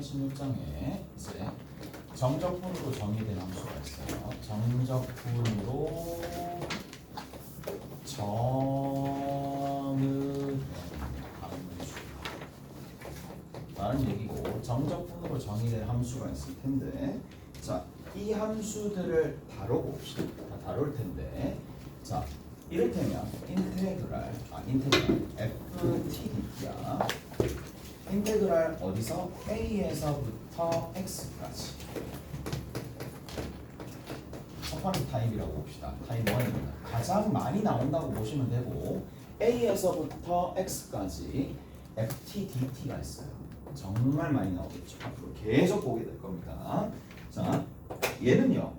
16장에 이제 정적분으로 정의된 함수가 있어요. 정적분으로 정의된 함수라는 얘기고, 정적분으로 정의된 함수가 있을 텐데, 자, 이 함수들을 다뤄봅시다. 다 다룰 텐데, 자, 이를테면 인테그랄 ftd야. 인테그랄 어디서? a에서부터 x까지. 첫 번째 타입이라고 봅시다. 타입 1입니다. 가장 많이 나온다고 보시면 되고, a에서부터 x까지 ftdt가 있어요. 정말 많이 나오겠죠. 앞으로 계속 보게 될 겁니다. 자, 얘는요,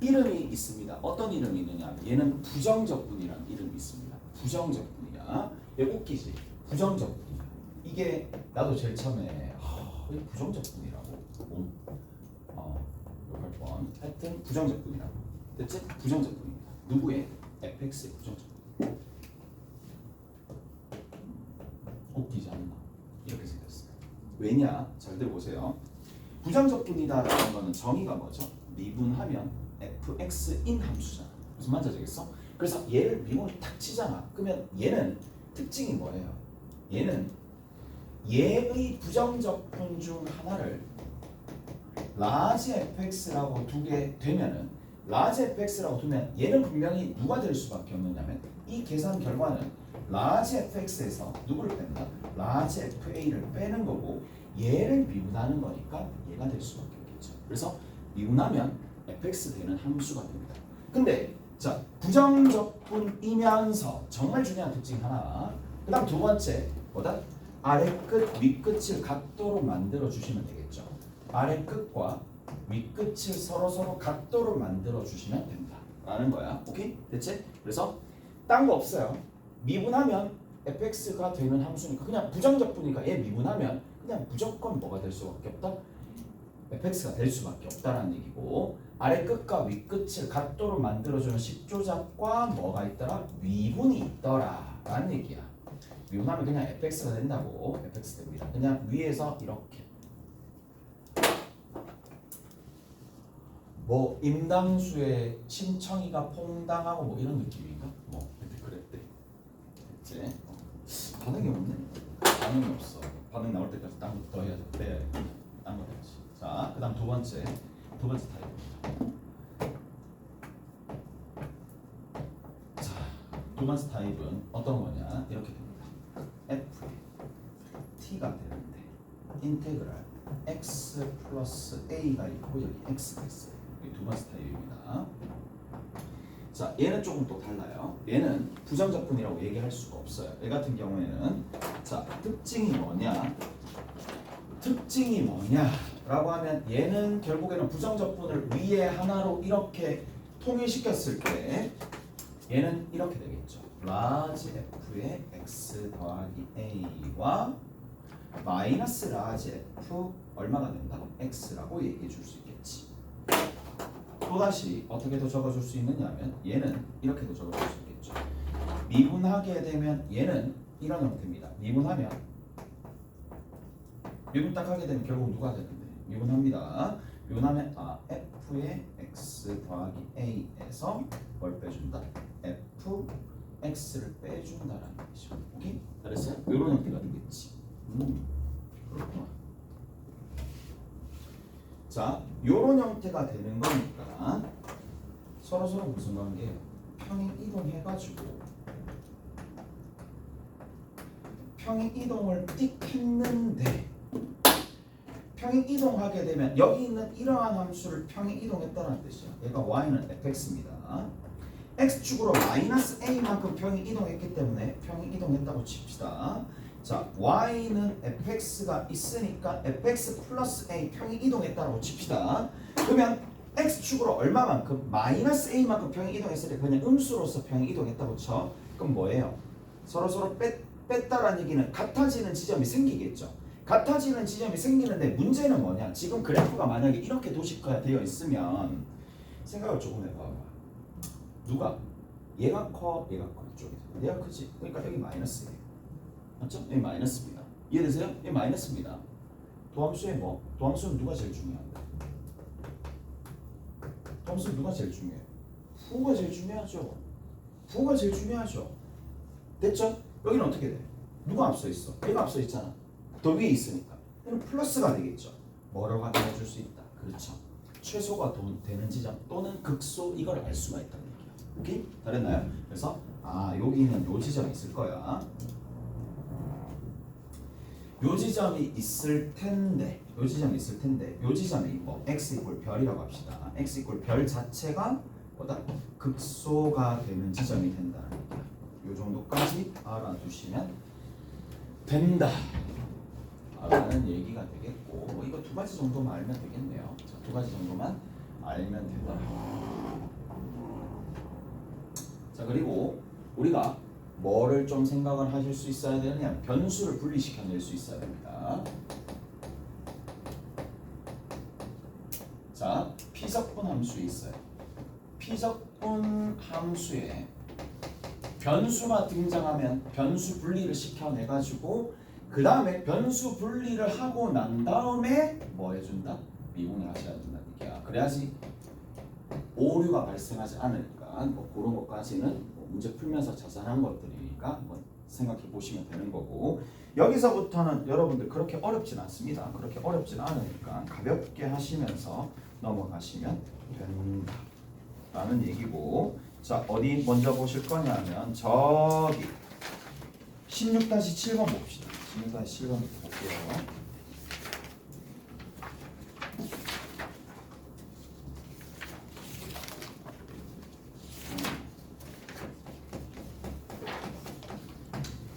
이름이 있습니다. 어떤 이름이 있느냐 하면, 얘는 부정적분이라는 이름이 있습니다. 부정적분이야. 얘 웃기지? 부정적분이야. 이게 나도 제일 처음에 왜 부정적분이라고? 욕할 뻔. 하여튼 부정적분이라고. 됐지? 부정적분입니다. 누구의? fx의 부정적분. 웃기지 않나? 이렇게 생겼어요. 왜냐? 잘 들어보세요. 부정적분이다라는 거는 정의가 뭐죠? 미분하면 fx인 함수잖아. 무슨 말인지 알겠어? 그래서 얘를 미분을 탁 치잖아. 그러면 얘는 특징이 뭐예요? 얘는 얘의 부정적분 중 하나를 라지 fx라고 두게 되면은, 라지 fx라고 두면 얘는 분명히 누가 될 수밖에 없느냐면, 이 계산 결과는 라지 fx에서 누구를 뺀다? 라지 fa를 빼는 거고, 얘를 미분하는 거니까 얘가 될 수밖에 없겠죠. 그래서 미분하면 fx 되는 함수가 됩니다. 근데 자, 부정적분이면서 정말 중요한 특징 하나. 그 다음 두 번째 뭐다? 아래 끝, 위 끝을 각도로 만들어 주시면 되겠죠. 아래 끝과 위 끝을 서로 각도로 만들어 주시면 된다 라는 거야. 오케이? 됐지? 그래서 딴 거 없어요. 미분하면 fx가 되는 함수니까, 그냥 부정적분이니까 얘 미분하면 그냥 무조건 뭐가 될 수밖에 없다? fx가 될 수밖에 없다라는 얘기고, 아래 끝과 위 끝을 각도로 만들어주는 식조작과 뭐가 있더라? 미분이 있더라 라는 얘기야. 미분하면 그냥 fx가 된다고. fx 됩니다. 그냥 위에서 이렇게 뭐 임당수의 신청이가 퐁당하고 뭐 이런 느낌인가? 뭐 그랬대. 됐지? 반응이 없네. 반응이 없어. 반응 나올 때까지 딴 거 더 해야 돼. 빼야 돼. 딴 거 해야지. 자, 그 다음 두 번째 타입입니다. 자, 두 번째 타입은 어떤 거냐? 이렇게 됩니다. f t가 되는데 인테그랄 x 플러스 a가 있고 여기 x가 있어요. 이게 두 번째 타입입니다. 자, 얘는 조금 또 달라요. 얘는 부정적분이라고 얘기할 수가 없어요. 얘 같은 경우에는 자, 특징이 뭐냐라고 하면, 얘는 결국에는 부정적분을 위에 하나로 이렇게 통일시켰을 때 얘는 이렇게 되겠죠. 라지 f의 x 더하기 a와 마이너스 라지 f 얼마가 된다? x라고 얘기해 줄 수 있겠지. 또다시 어떻게 더 적어줄 수 있느냐면, 얘는 이렇게도 적어줄 수 있겠죠. 미분하게 되면 얘는 이런 형태입니다. 미분 딱 하게 되면 결국 누가 되는데? 미분합니다. 미분하면 f의 x 더하기 a에서 뭘 빼준다? f x를 빼준다라는 거죠. 오케이? 잘했어요? 이런 형태가 되겠지. 그렇구나. 자, 요런 형태가 되는 거니까 서로 무슨 관계예요? 평행 이동해가지고 평행 이동을 띡 했는데, 평행 이동하게 되면 여기 있는 이러한 함수를 평행 이동했다는 뜻이야. 얘가 y는 fx입니다. x축으로 마이너스 a만큼 평행 이동했기 때문에 평행 이동했다고 칩시다. 자, y는 fx가 있으니까 fx 플러스 a 평행 이동했다고 칩시다. 그러면 x축으로 얼마만큼? 마이너스 a만큼 평행 이동했을 때 그냥 음수로서 평행 이동했다고 쳐. 그럼 뭐예요? 서로 뺐다라는 얘기는 같아지는 지점이 생기겠죠. 같아지는 지점이 생기는데 문제는 뭐냐? 지금 그래프가 만약에 이렇게 도식화되어 있으면 생각을 조금 해봐. 누가? 얘가 커, 얘가 커. 이쪽에서 얘가 크지. 그러니까 여기 마이너스예요. 맞죠? 여기 마이너스입니다. 이해되세요? 여기 마이너스입니다. 도함수에 뭐? 도함수는 누가 제일 중요한데? 도함수는 누가 제일 중요해요? 부호가 제일 중요하죠. 부호가 제일 중요하죠. 됐죠? 여기는 어떻게 돼? 누가 앞서 있어? 얘가 앞서 있잖아. 더 위에 있으니까. 얘는 플러스가 되겠죠. 뭐로 확인해 줄 수 있다. 그렇죠. 최소가 되는 지점 또는 극소 이걸 알 수가 있다는 얘기야. 오케이? 다르나요? 그래서 여기는 요 지점이 있을 거야. 요 지점이 있을 텐데 요 지점이 뭐 x 이퀄 별이라고 합시다. x 이퀄 별 자체가 뭐다? 극소가 되는 지점이 된다는 얘기야. 요 정도까지 알아두시면 된다 라는 얘기가 되겠고, 뭐 이거 두 가지 정도만 알면 되겠네요. 자, 두 가지 정도만 알면 된다. 자, 그리고 우리가 뭐를 좀 생각을 하실 수 있어야 되느냐, 변수를 분리시켜낼 수 있어야 됩니다. 자, 피적분 함수에 있어요. 피적분 함수에 변수가 등장하면 변수 분리를 시켜내가지고 그 다음에 변수 분리를 하고 난 다음에 뭐 해준다? 미분을 하셔야 된다는 얘기야. 그래야지 오류가 발생하지 않으니까. 뭐 그런 것까지는 뭐 문제 풀면서 자세한 것들이니까 뭐 생각해 보시면 되는 거고, 여기서부터는 여러분들 그렇게 어렵진 않습니다. 그렇게 어렵진 않으니까 가볍게 하시면서 넘어가시면 된다라는 얘기고, 자, 어디 먼저 보실 거냐면 저기 16-7번 봅시다. 16-7번 볼게요.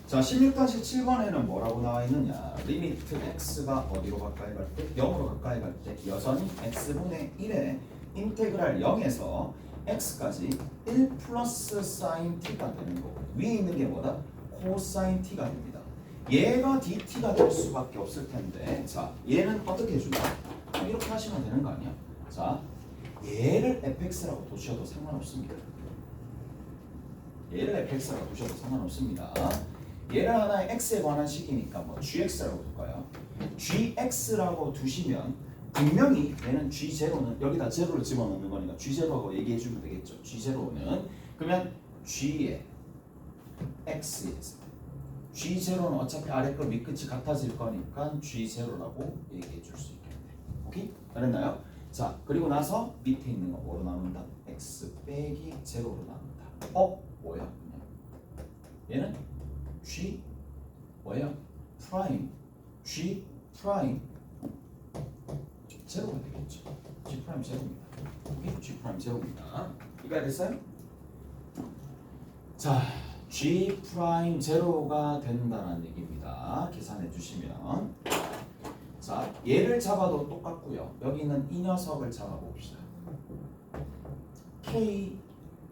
자, 16-7번에는 뭐라고 나와 있느냐? 리미트 x가 어디로 가까이 갈 때? 0으로 가까이 갈 때 여전히 x분의 1에 인테그랄 0에서 x까지 1 플러스 사인 t가 되는 거고, 위에 있는 게 뭐다? 코사인 t가 됩니다. 얘가 dt가 될 수밖에 없을 텐데, 자, 얘는 어떻게 해준다? 이렇게 하시면 되는 거 아니야? 자, 얘를 fx라고 두셔도 상관없습니다. 얘를 fx라고 두셔도 상관없습니다. 얘를 하나의 x에 관한 식이니까 뭐 gx라고 둘까요? gx라고 두시면 분명히 얘는 g0는 여기다 제로를 집어넣는 거니까 g0하고 얘기해주면 되겠죠. g0는 그러면 g의 x에서 g0는 어차피 아래 끝 밑끝이 같아질 거니까 g0라고 얘기해줄 수 있겠네. 오케이? 알았나요? 자, 그리고 나서 밑에 있는 거 뭐로 나눈다? x 빼기 0로 나눈다. 뭐야? 얘는 g 뭐야? 프라임 g 프라임 제로가 되겠죠. g 프라임 제로입니다. 오케이? g 프라임 제로입니다. 이해가 됐어요? 자, g 프라임 제로가 된다는 얘기입니다. 계산해 주시면, 자, 얘를 잡아도 똑같고요. 여기 있는 이 녀석을 잡아 봅시다. k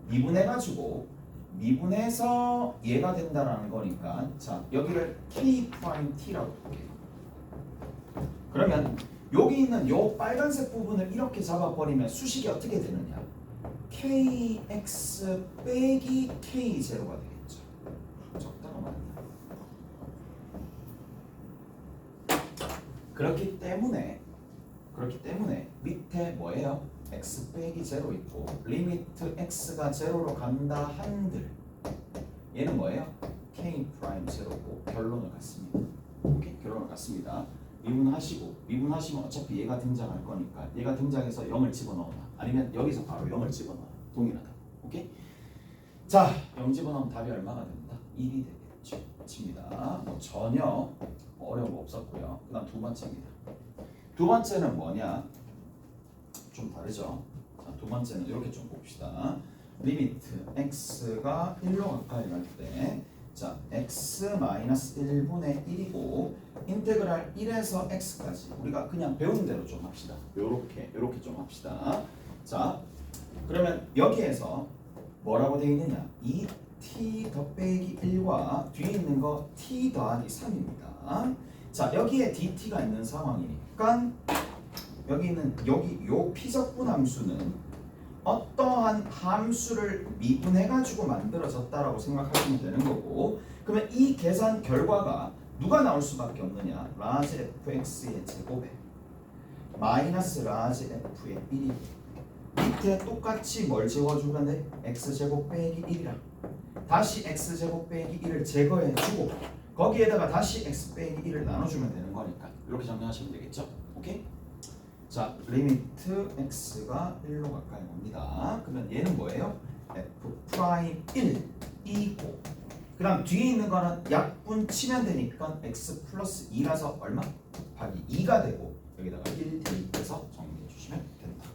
미분해가지고 미분해서 얘가 된다라는 거니까, 자, 여기를 k 프라임 t라고 볼게요. 그러면 여기 있는 요 빨간색 부분을 이렇게 잡아버리면 수식이 어떻게 되느냐? kx 빼기 k0가 되겠죠. 적다가 맞나? 그렇기 때문에 밑에 뭐예요? x 빼기 0 있고 리미트 x가 0로 간다 한들 얘는 뭐예요? k 프라임 0고 결론을 갖습니다. 오케이? 결론을 갖습니다. 미분하시면 어차피 얘가 등장할 거니까 얘가 등장해서 0을 집어넣어놔. 아니면 여기서 바로 0을 집어넣어. 동일하다. 오케이? 자, 0 집어넣으면 답이 얼마가 된다? 1이 되겠죠. 맞습니다. 뭐 전혀 어려운 거 없었고요. 그 다음 두 번째입니다. 두 번째는 뭐냐? 좀 다르죠. 자, 두 번째는 이렇게 좀 봅시다. 리미트 x가 1로 가까이 갈 때, 자, x-1분의 1이고 인테그랄 1에서 x까지 우리가 그냥 배운 대로 좀 합시다. 요렇게 좀 합시다. 자, 그러면 여기에서 뭐라고 되어 있느냐? 2t 더 빼기 1과 뒤에 있는 거 t 더하기 3입니다. 자, 여기에 dt가 있는 상황이니까 여기 있는 요 피적분 함수는 어떠한 함수를 미분해가지고 만들어졌다라고 생각하시면 되는 거고, 그러면 이 계산 결과가 누가 나올 수밖에 없느냐? 라지 fx의 제곱에 마이너스 라지 f의 1이 밑에 똑같이 뭘 제거해주면 돼? x제곱 빼기 1이라 다시 x제곱 빼기 1을 제거해주고 거기에다가 다시 x 빼기 1을 나눠주면 되는 거니까 이렇게 정리하시면 되겠죠? 오케이? 자, 리미트 x가 1로 가까이 옵니다. 그러면 얘는 뭐예요? f'1 이고 그 다음 뒤에 있는 거는 약분 치면 되니까 x 플러스 2라서 얼마? 곱하기 2가 되고 여기다가 1 대입해서 정리해 주시면 된다.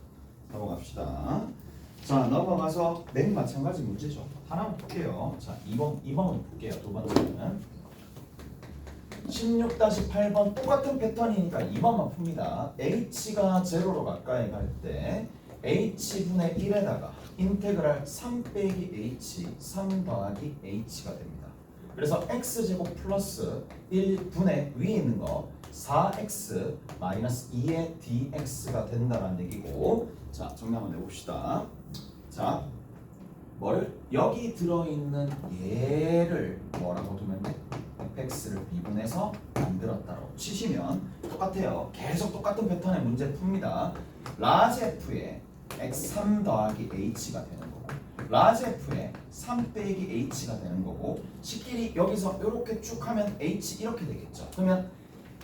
넘어갑시다. 자, 넘어가서 맨 마찬가지 문제죠. 하나만 볼게요. 자, 2번은 볼게요. 두 번째는 16-8번 똑같은 패턴이니까 2번만 풉니다. h가 0로 가까이 갈 때 h분의 1에다가 인테그랄 3 빼기 h, 3 더하기 h가 됩니다. 그래서 x제곱 플러스 1분의 위에 있는 거 4x 마이너스 2의 dx가 된다는 얘기고 자, 정리 한번 내봅시다. 자, 뭐를? 여기 들어있는 얘를 뭐라고 두면 돼? fx를 미분해서 만들었다라고 치시면 똑같아요. 계속 똑같은 패턴의 문제 풉니다. 라지 f에 x3 더하기 h가 되는 거고 라지 f에 3 빼기 h가 되는 거고 식끼리 여기서 이렇게 쭉 하면 h 이렇게 되겠죠. 그러면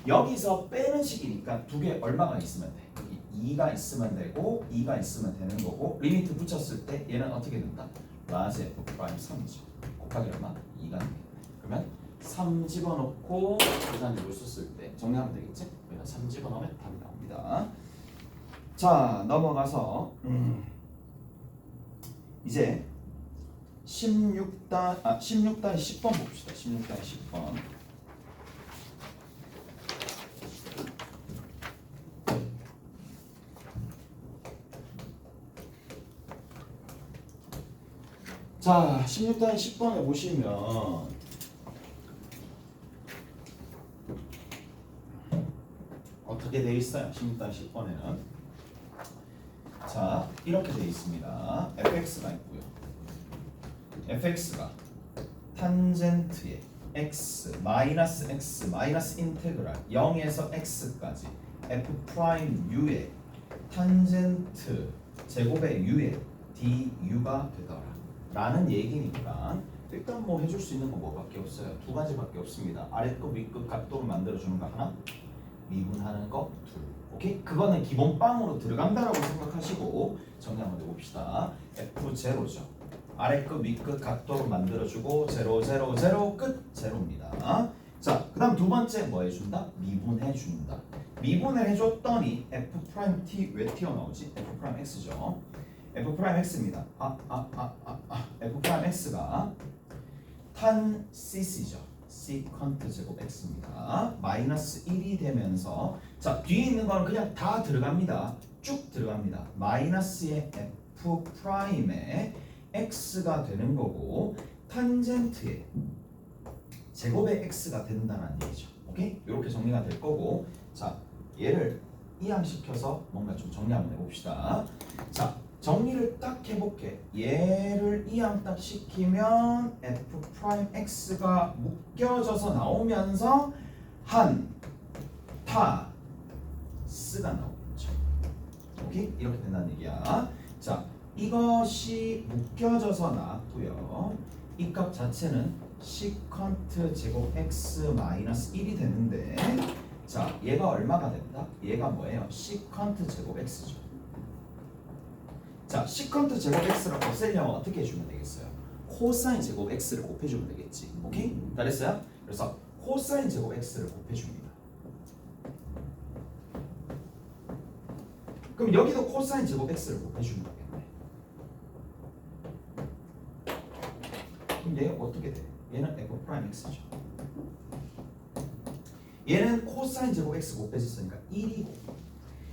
여기서 빼는 식이니까 두 개 얼마가 있으면 돼? 여기 2가 있으면 되고 2가 있으면 되는 거고 리미트 붙였을 때 얘는 어떻게 된다? 라지 f 프라임 3이죠. 곱하기 얼마? 2가 되겠네. 그러면 3 집어넣고 계산기를 썼을 때 정리하면 되겠지? 그러면 3 집어넣으면 답이 나옵니다. 자, 넘어가서 이제 16-10번 봅시다. 16-10번. 자, 16-10번에 보시면 어떻게 되어 있어요? 16-10번에는 자, 이렇게 되어 있습니다. fx가 있고요. fx가 탄젠트의 x 마이너스 인테그랄 0에서 x까지 f 프라임 u의 탄젠트 제곱의 u의 du가 되더라 라는 얘기니까 일단 뭐 해줄 수 있는 거 뭐밖에 없어요. 두 가지밖에 없습니다. 아래급 위급 각도를 만들어주는 거 하나, 미분하는 거 둘. 오케이? 그거는 기본 빵으로 들어간다라고 생각하시고 정리 한번 해봅시다. F0죠. 아래급 위급 각도를 만들어주고 0, 0, 0 끝 제로입니다. 자, 그 다음 두 번째 뭐 해준다? 미분해준다. 미분을 해줬더니 F't 왜 튀어나오지? F'X죠. F'X입니다. F'X가 탄 C죠. 시컨트 제곱 X입니다. 마이너스 1이 되면서 자, 뒤에 있는 거는 그냥 다 들어갑니다. 쭉 들어갑니다. 마이너스의 F'의 X가 되는 거고 탄젠트의 제곱의 X가 된다는 얘기죠. 오케이? 이렇게 정리가 될 거고 자, 얘를 이항시켜서 뭔가 좀 정리 한번 해봅시다. 자, 정리를 딱 해볼게. 얘를 이항 딱 시키면 F'X가 묶여져서 나오면서 타 스가 나오겠죠. 오케이? 이렇게 된다는 얘기야. 자, 이것이 묶여져서 나왔고요. 이 값 자체는 시컨트 제곱 x 마이너스 1이 되는데 자, 얘가 얼마가 된다? 얘가 뭐예요? 시컨트 제곱 x죠. 자, 시컨트 제곱 x를 없애려면 어떻게 해주면 되겠어요? 코사인 제곱 x를 곱해주면 되겠지. 오케이? 잘했어요? 그래서 코사인 제곱 x를 곱해줍니다. 그럼 여기도 코사인 제곱 x를 곱해주면 되겠네. 그럼 얘가 어떻게 돼? 얘는 F'X죠. 얘는 코사인 제곱 x 곱해졌으니까 1이고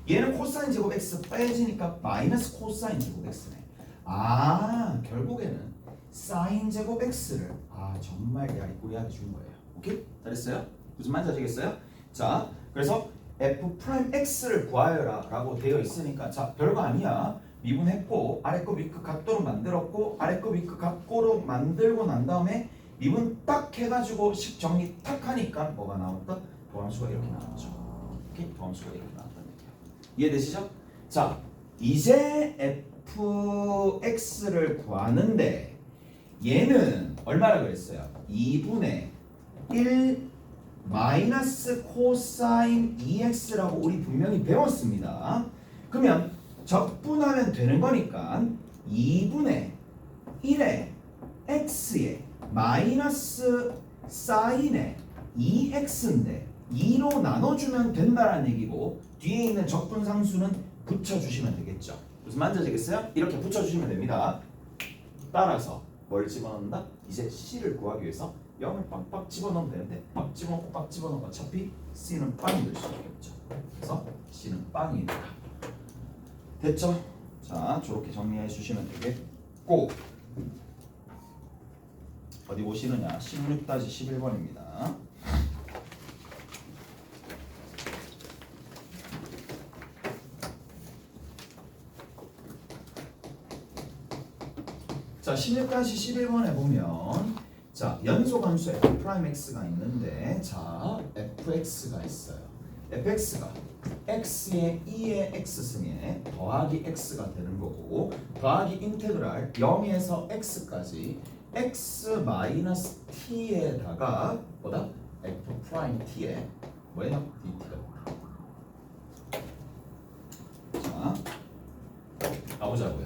얘는 코사인 제곱 x 빼지니까 마이너스 코사인 제곱 x네. 아, 결국에는 사인 제곱 x를 정말 야리꾸리하게 준 거예요. 오케이? 잘했어요? 무슨 말인지 아시겠어요? 자, 그래서 F'X를 구하여라 라고 되어 있으니까 자, 별거 아니야. 미분했고 아래급 위급 각도로 만들었고 아래급 위급 각도로 만들고 난 다음에 미분 딱 해가지고 식 정리 딱 하니까 뭐가 나왔다? 도함수가 이렇게 나왔죠. 오케이? 도함수가 이렇게 나왔다는 얘기야. 이해되시죠? 자, 이제 fx를 구하는데 얘는 얼마라 그랬어요? 2분의 1 마이너스 코사인 2x라고 우리 분명히 배웠습니다. 그러면 적분하면 되는 거니까 2분의 1의 x에 마이너스 사인의 2x인데 2로 나눠주면 된다는 얘기고 뒤에 있는 적분상수는 붙여주시면 되겠죠. 무슨 말인지 아시겠어요? 이렇게 붙여주시면 됩니다. 따라서 뭘 집어넣는다? 이제 c를 구하기 위해서 0을 빡빡 집어넣으면 되는데 빡 집어넣고 빡 집어넣으면 어차피 c는 빵이 될 수 있겠죠. 그래서 c는 빵이니까. 됐죠? 자, 저렇게 정리해 주시면 되겠고 어디 보시느냐? 16-11번입니다. 자, 16-11번에 보면 자, 연소함수 f'x가 있는데 자, fx가 있어요. fx가 x의 2의 x승에 더하기 x가 되는 거고 더하기 인테그랄 0에서 x까지 x 마이너스 t에다가 뭐다? f 프라임 t에 뭐예요? dt가. 자, 가보자고요.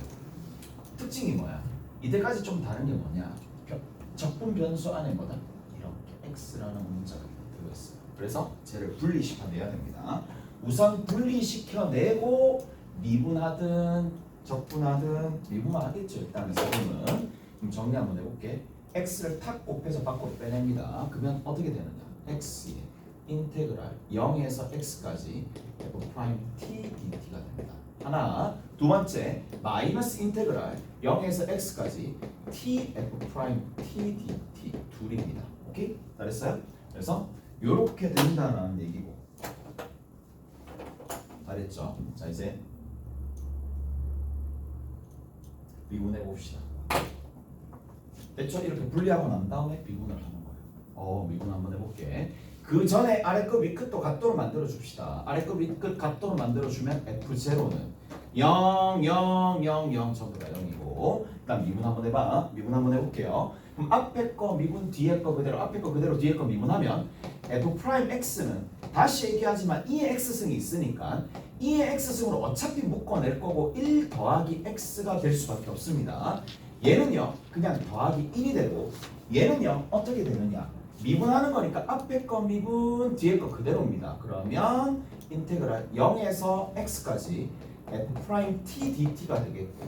특징이 뭐야? 이때까지 좀 다른 게 뭐냐? 적분 변수 안에 뭐다? 이렇게 x라는 문자가 들어있어요. 그래서 쟤를 분리시켜내야 됩니다. 우선 분리시켜내고 미분하든 적분하든 미분만 하겠죠. 일단은 적분은. 그럼 정리 한번 해볼게. x를 탁 곱해서 밖으로 빼냅니다. 그러면 어떻게 되느냐? x의 인테그랄 0에서 x까지 f 프라임 t dt가 됩니다. 하나. 두 번째 마이너스 인테그랄 0에서 x까지 t f 프라임 t dt 둘입니다. 오케이? 잘했어요? 그래서 요렇게 된다는 얘기고. 잘했죠? 자, 이제 미분해 봅시다. 됐죠? 이렇게 분리하고 난 다음에 미분을 하는 거예요. 미분 한번 해볼게. 그 전에 아래 끝 위 끝도 각도로 만들어 줍시다. 아래 끝 위 끝 각도로 만들어 주면 f0는 0, 0, 0, 0 전부 다 0이고. 일단 미분 한번 해봐. 미분 한번 해볼게요. 그럼 앞에 거 미분, 뒤에 거 그대로, 앞에 거 그대로, 뒤에 거 미분하면 f 프라임 x는 다시 얘기하지만 2의 x승이 있으니까 2의 x승으로 어차피 묶어낼 거고 1 더하기 x가 될 수밖에 없습니다. 얘는요 그냥 더하기 1이 되고 얘는요 어떻게 되느냐? 미분하는 거니까 앞에 거 미분, 뒤에 거 그대로입니다. 그러면 인테그랄 0에서 x까지 f 프라임 t dt가 되겠고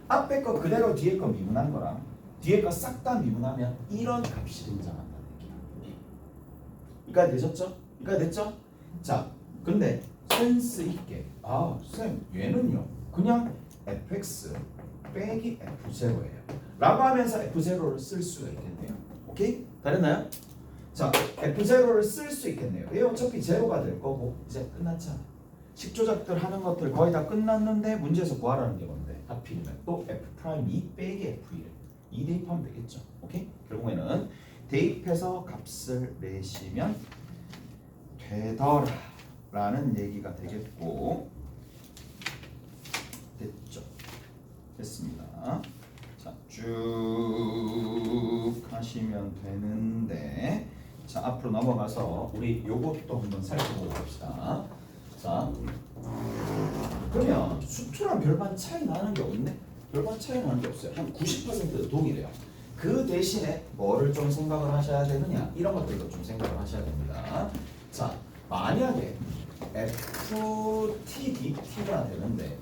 앞에 거 그대로 뒤에 거 미분한 거랑 뒤에 거 싹 다 미분하면 이런 값이 등장한다는 얘기야. 이까지 되셨죠? 이까지 됐죠? 자, 근데 센스 있게 쌤 얘는요 그냥 fx 빼기 f0예요 라고 하면서 f0를 쓸 수가 있겠네요. 오케이? 다르나요? 자, f0를 쓸 수 있겠네요. 얘 어차피 제로가 될 거고 이제 끝났잖아. 식조작들 하는 것들 거의 다 끝났는데 문제에서 구하라는 게 뭔데? 하필이면 또 f 프라임 2 빼기 f1 2 대입하면 되겠죠. 오케이? 결국에는 대입해서 값을 내시면 되더라 라는 얘기가 되겠고 됐죠? 됐습니다. 자, 쭉 하시면 되는데 자, 앞으로 넘어가서 우리 요것도 한번 살펴보고 봅시다. 자, 그러면 수투랑 별반 차이 나는 게 없네? 별반 차이 나는 게 없어요. 한 90% 동일해요. 그 대신에 뭐를 좀 생각을 하셔야 되느냐? 이런 것들도 좀 생각을 하셔야 됩니다. 자, 만약에 FTDT가 되는데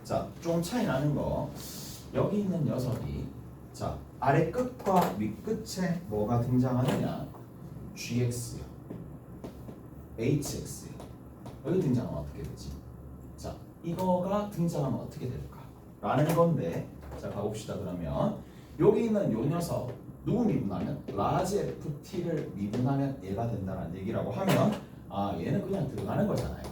자, 좀 차이 나는 거 여기 있는 녀석이 자, 아래 끝과 밑 끝에 뭐가 등장하느냐? GX요. HX요. 여기 등장하면 어떻게 되지? 자, 이거가 등장하면 어떻게 될까? 라는 건데 자, 가봅시다. 그러면 여기 있는 요 녀석 누구 미분하면? 라지 FT를 미분하면 얘가 된다는 얘기라고 하면 얘는 그냥 들어가는 거잖아요.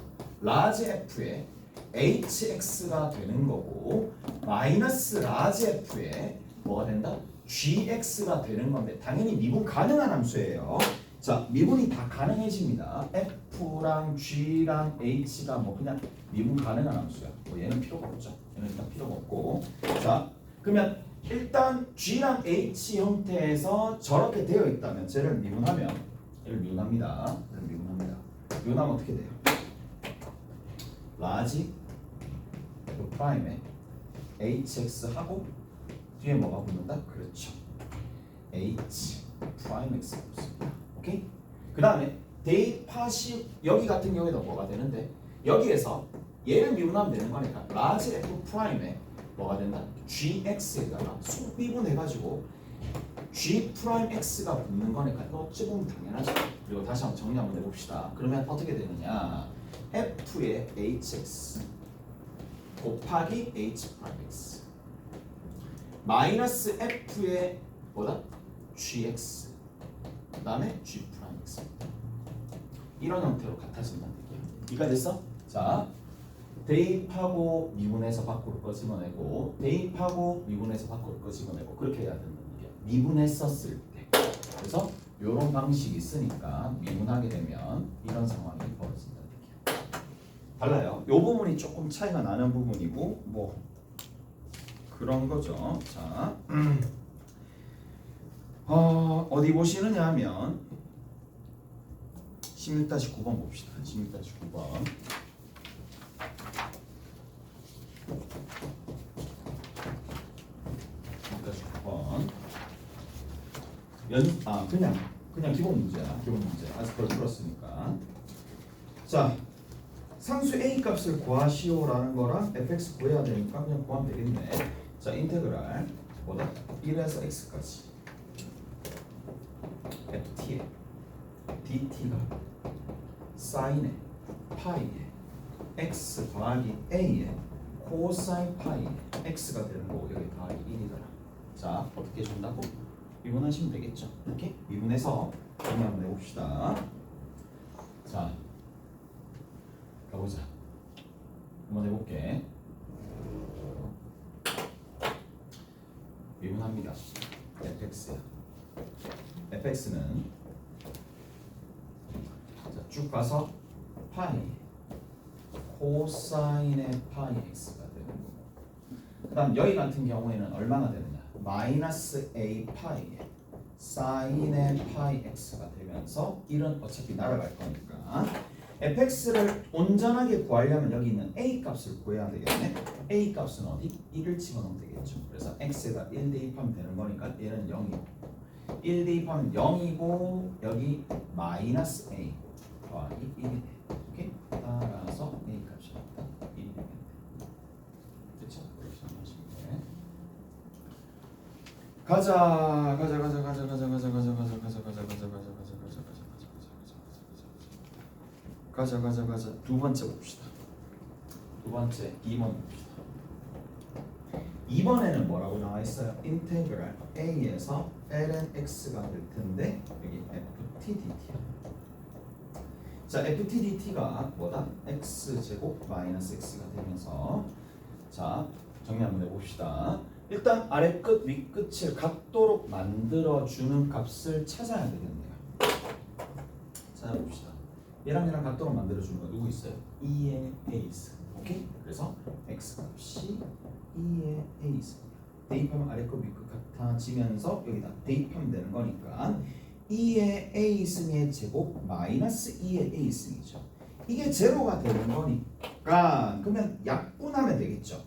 라지 F에 HX가 되는 거고 마이너스 라지 F에 뭐가 된다? gx가 되는 건데 당연히 미분 가능한 함수예요. 자, 미분이 다 가능해집니다. f랑 g랑 h가 뭐 그냥 미분 가능한 함수야. 뭐 얘는 필요가 없죠. 얘는 일단 필요가 없고. 자, 그러면 일단 g랑 h 형태에서 저렇게 되어 있다면 쟤를 미분하면 얘를 미분합니다. 얘를 미분합니다. 미분하면 어떻게 돼요? 라지 F 프라임에 hx하고 뒤에 뭐가 붙는다? 그렇죠. h 프라임 x 붙습니다. 오케이? 그 다음에 대입하시 여기 같은 경우에도 뭐가 되는데 여기에서 얘를 미분하면 되는 거니까 라지 F 프라임에 뭐가 된다? gx에다가 속미분해가지고 g 프라임 x가 붙는 거니까 이거 어찌 보면 당연하죠. 그리고 다시 한번 정리 한번 해봅시다. 그러면 어떻게 되느냐? f의 hx 곱하기 h 프라임 x 마이너스 f의 뭐다? gx 그 다음에 g 프라임 x 이런 형태로 같아진다는 얘기예요. 이해가 됐어? 자, 대입하고 미분해서 밖으로 거 집어내고 대입하고 미분해서 밖으로 거 집어내고 그렇게 해야 된다는 얘기예요. 미분했었을 때. 그래서 이런 방식이 있으니까 미분하게 되면 이런 상황이 벌어진다는 얘기예요. 달라요. 이 부분이 조금 차이가 나는 부분이고 뭐 그런 거죠. 자, 어디 보시느냐 하면 16-9번 봅시다. 16-9번. 16-9번. 그냥 기본 문제야. 기본 문제. 아직 그걸 풀었으니까. 자, 상수 A 값을 구하시오라는 거랑 fx 구해야 되니까 그냥 구하면 되겠네. 자, 인테그랄 뭐다? 1에서 x까지 ft에 dt가 사인에 파이에 x 더하기 a에 코사인 파이에 x가 되는 거고 여기 더하기 1이더라. 자, 어떻게 준다고? 미분하시면 되겠죠. 이렇게 미분해서 정리 한번 해봅시다. 자, 가보자. 한번 해볼게. 미분합니다. fx야. fx는 쭉 가서 파이 코사인의 파이 x가 되는 거고 그 다음 여기 같은 경우에는 얼마나 되느냐 마이너스 a 파이에 사인의 파이 x가 되면서 1은 어차피 날아갈 거니까 fx를 온전하게 구하려면 여기 있는 a 값을 구해야 되겠네. a 값은 어디? 1을 집어넣으면 되겠죠. 그래서 x에다 1 대입하면 되는 거니까 얘는 0이고 1 대입하면 0이고 여기 마이너스 a 더하기 1이 돼. 오케이? 따라서 a 값이 1이 되겠네. 됐죠? 그렇게 하시면 돼. 가자. 두 번째 봅시다. 두 번째 2번 봅시다. 2번에는 뭐라고 나와 있어요? 인테그랄 a에서 ln x가 될 텐데 여기 ftdt야. 자, ftdt가 뭐다? x 제곱 마이너스 x가 되면서 자, 정리 한번 해봅시다. 일단 아래 끝, 위 끝을 같도록 만들어주는 값을 찾아야 되겠네요. 찾아봅시다. 얘랑 같도록 만들어주는 거 누구 있어요? 2의 a스. 오케이? 그래서 x 값이 2의 a스입니다. 대입하면 아래 끝, 위 끝 같아지면서 여기다 대입하면 되는 거니까 2의 a승의 제곱 마이너스 2의 a승이죠. 이게 제로가 되는 거니까 그러면 약분하면 되겠죠.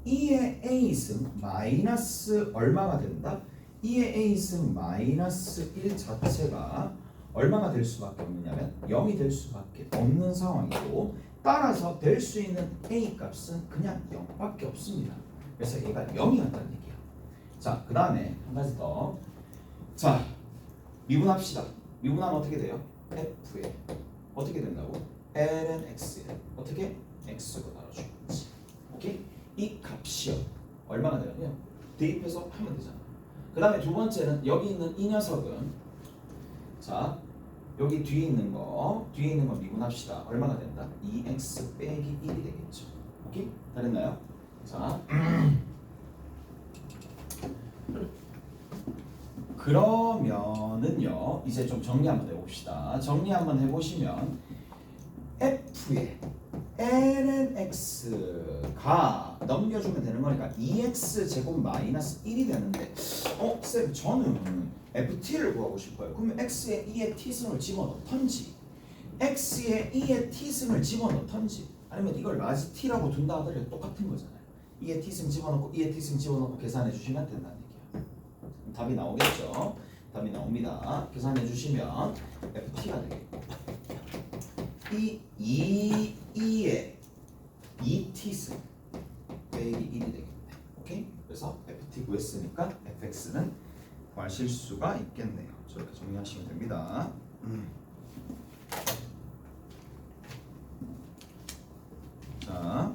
2의 a승 마이너스 얼마가 된다? 2의 a승 마이너스 1 자체가 얼마가 될 수밖에 없느냐면 0이 될 수밖에 없는 상황이고 따라서 될 수 있는 a 값은 그냥 0밖에 없습니다. 그래서 얘가 0이었다는 얘기야. 자, 그 다음에 한 가지 더. 자, 미분합시다. 미분하면 어떻게 돼요? f에 어떻게 된다고? ln x에 어떻게? x로 나눠주겠지. 오케이? 이 값이요. 얼마가 되냐면 대입해서 하면 되잖아. 그 다음에 두 번째는 여기 있는 이 녀석은 자, 여기 뒤에 있는 거 미분합시다. 얼마가 된다? 2x 빼기 1이 되겠죠. 오케이? 다 됐나요? 자, 그러면은요 이제 좀 정리 한번 해봅시다. 정리 한번 해보시면 f의 lnx가 넘겨주면 되는 거니까 2x 제곱 마이너스 1이 되는데 쌤 저는 ft를 구하고 싶어요. 그러면 x에 2의 t승을 집어넣던지 x에 2의 t승을 집어넣던지 아니면 이걸 라지 t라고 둔다 하더라도 똑같은 거잖아요. 2의 t승 집어넣고 2의 t승 집어넣고 계산해 주시면 된다는 얘기야. 답이 나오겠죠? 답이 나옵니다. 계산해 주시면 ft가 되겠고 이 2의 2t승 빼기 1이 되겠네. 오케이? 그래서 ft 구했으니까 fx는 구하실 수가 있겠네요. 저렇게 정리하시면 됩니다. 자,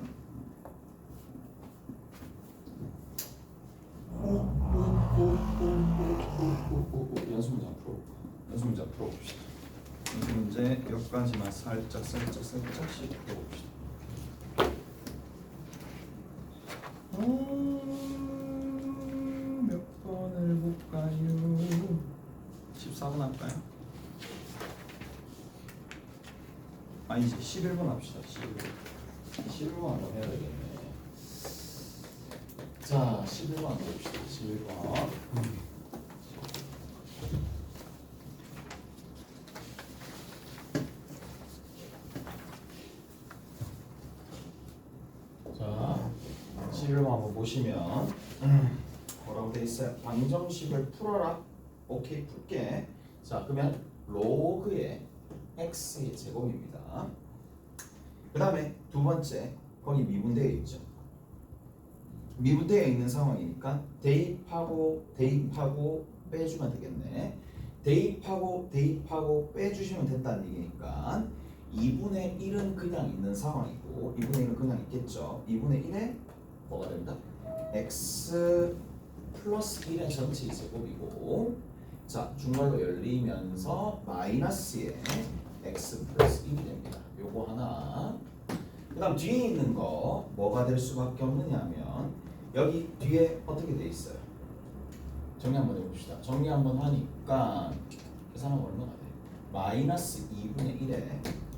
연습문제 풀어봅시다. 연습문제 여기까지만 살짝씩 풀어봅시다. 몇 번을 볼까요? 14번 할까요? 아니지 11번 합시다. 11번 한번 해야 되겠네. 자 11번 한번 봅시다. 11번 자 11번 한번 보시면 뭐라고 돼 있어요? 방정식을 풀어라. 오케이 풀게. 자 그러면 로그의 x의 제곱입니다. 그 다음에 두 번째 거기 미분되어 있죠. 미분되어 있는 상황이니까 대입하고 빼주면 되겠네. 대입하고 빼주시면 된다는 얘기니까 2분의 1은 그냥 있는 상황이고 2분의 1은 그냥 있겠죠. 2분의 1에 뭐가 된다? x 플러스 1의 전체 제곱이고 자 중괄호 열리면서 마이너스에 x 플러스 1이 됩니다. 요거 하나. 그 다음 뒤에 있는 거 뭐가 될 수밖에 없느냐 하면 여기 뒤에 어떻게 돼 있어요? 정리 한번 해봅시다. 정리 한번 하니까 계산하면 얼마나 돼? 마이너스 2분의 1에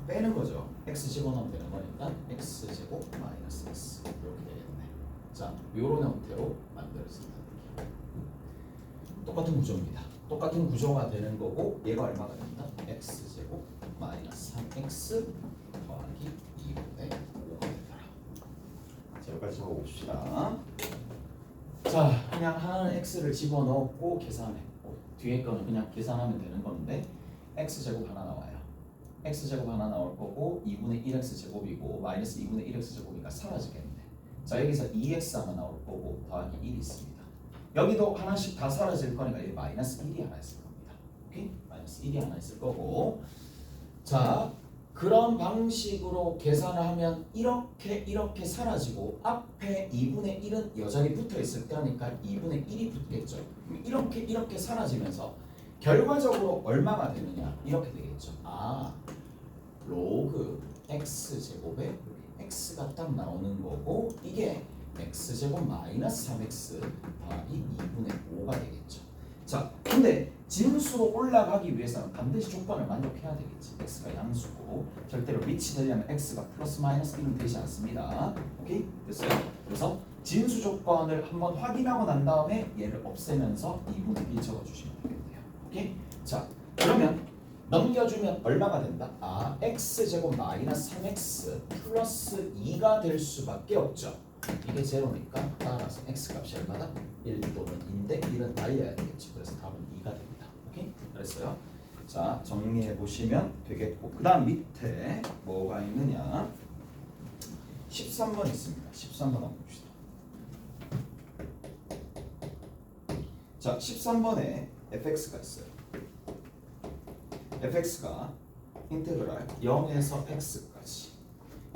빼는 거죠. x 집어넣으면 되는 거니까 x 제곱 마이너스 x 이렇게 되겠네. 자 요런 형태로 만들었습니다. 똑같은 구조입니다. 똑같은 구조가 되는 거고 얘가 얼마가 된다? x 제곱 마이너스 3x 더하기 2분의 5가 된다. 자 여기까지 적어봅시다. 자 그냥 하나는 x를 집어넣고 계산했고 뒤에 거는 그냥 계산하면 되는 건데 x 제곱 하나 나와요. x 제곱 하나 나올 거고 2분의 1x 제곱이고 마이너스 2분의 1x 제곱이니까 사라지겠네. 자 여기서 2x 하나 나올 거고 더하기 1이 있습니다. 여기도 하나씩 다 사라질 거니까 여기 마이너스 1이 하나 있을 겁니다. 오케이? 마이너스 1이 하나 있을 거고 자 그런 방식으로 계산을 하면 이렇게 사라지고 앞에 2분의 1은 여전히 붙어 있을 거니까 2분의 1이 붙겠죠. 이렇게 사라지면서 결과적으로 얼마가 되느냐 이렇게 되겠죠. 로그 x 제곱에 x가 딱 나오는 거고 이게 x 제곱 마이너스 3x 더하기 2분의 5가 되겠죠. 자, 근데 진수로 올라가기 위해서는 반드시 조건을 만족해야 되겠지. x가 양수고 절대로 밑이 되려면 x가 플러스 마이너스 1은 되지 않습니다. 오케이? 됐어요? 그래서 진수 조건을 한번 확인하고 난 다음에 얘를 없애면서 2분의 1 적어주시면 되겠네요. 오케이? 자, 그러면 넘겨주면 얼마가 된다? x제곱 마이너스 3x 플러스 2가 될 수밖에 없죠. 이게 제로니까 따라서 x값이 얼마다? 1 또는 2인데 1은 날려야 되겠죠. 그래서 답은 2가 됩니다. 오케이? 그랬어요. 자 정리해 보시면 되겠고 그 다음 밑에 뭐가 있느냐 13번 있습니다. 13번 한번 봅시다. 자 13번에 fx가 있어요. fx가 인테그랄 0에서 x까지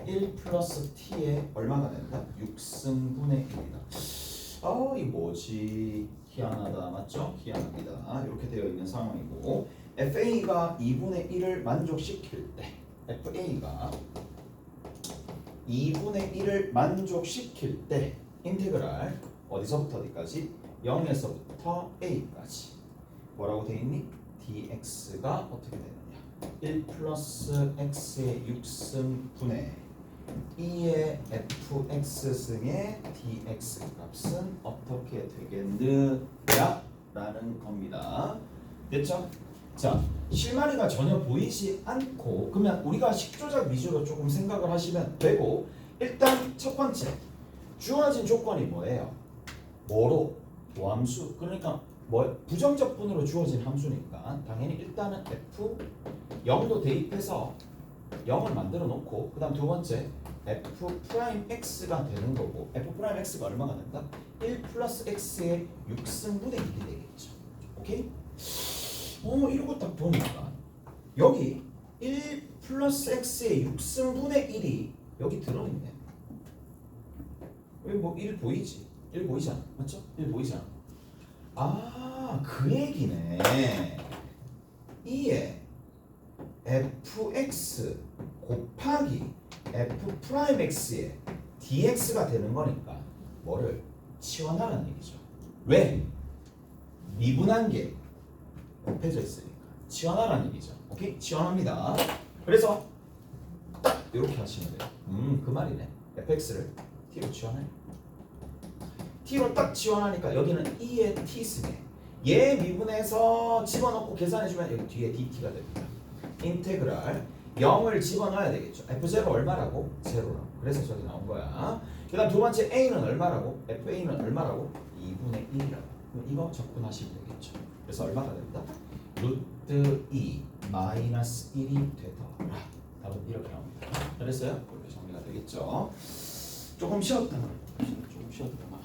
1 플러스 t에 얼마가 된다? 6승분의 1이다. 이 뭐지? 희한하다. 맞죠? 희한합니다. 이렇게 되어 있는 상황이고 FA가 2분의 1을 만족시킬 때 FA가 2분의 1을 만족시킬 때 인테그랄 어디서부터 어디까지? 0에서부터 A까지 뭐라고 돼 있니? dx가 어떻게 되느냐? 1 플러스 x의 6승분의 2의 fx승의 dx 값은 어떻게 되겠느냐? 라는 겁니다. 됐죠? 자, 실마리가 전혀 보이지 않고 그러면 우리가 식조작 위주로 조금 생각을 하시면 되고 일단 첫 번째 주어진 조건이 뭐예요? 뭐로? 도함수. 그러니까 뭐 부정적분으로 주어진 함수니까 당연히 일단은 f 0도 대입해서 0을 만들어 놓고 그 다음 두 번째 f 프라임 x가 되는 거고 f 프라임 x가 얼마가 된다? 1 플러스 x의 6승분의 1이 되겠죠. 오케이? 이러고 딱 보니까 여기 1 플러스 x의 6승분의 1이 여기 들어있네. 여기 뭐 1 보이지? 1 보이잖아. 맞죠? 1 보이잖아. 아, 그 얘기네. 2에 fx 곱하기 f 프라임 x의 dx가 되는 거니까 뭐를 치환하라는 얘기죠. 왜? 미분한 게 곱해져 있으니까 치환하라는 얘기죠. 오케이? 치환합니다. 그래서 딱 이렇게 하시면 돼요. 그 말이네. fx를 t로 치환해. t로 딱 지원하니까 여기는 2의 t승에 얘 미분해서 집어넣고 계산해주면 여기 뒤에 dt가 됩니다. 인테그랄 0을 집어넣어야 되겠죠. f0 얼마라고? 0라고. 그래서 저기 나온 거야. 그 다음 두 번째 a는 얼마라고? fa는 얼마라고? 2분의 1이라고. 이거 접근하시면 되겠죠. 그래서 얼마가 된다? 루트 2 마이너스 1이 되더라. 답은 이렇게 나옵니다. 잘했어요? 이렇게 정리가 되겠죠. 조금 쉬었다. 조금 쉬었다.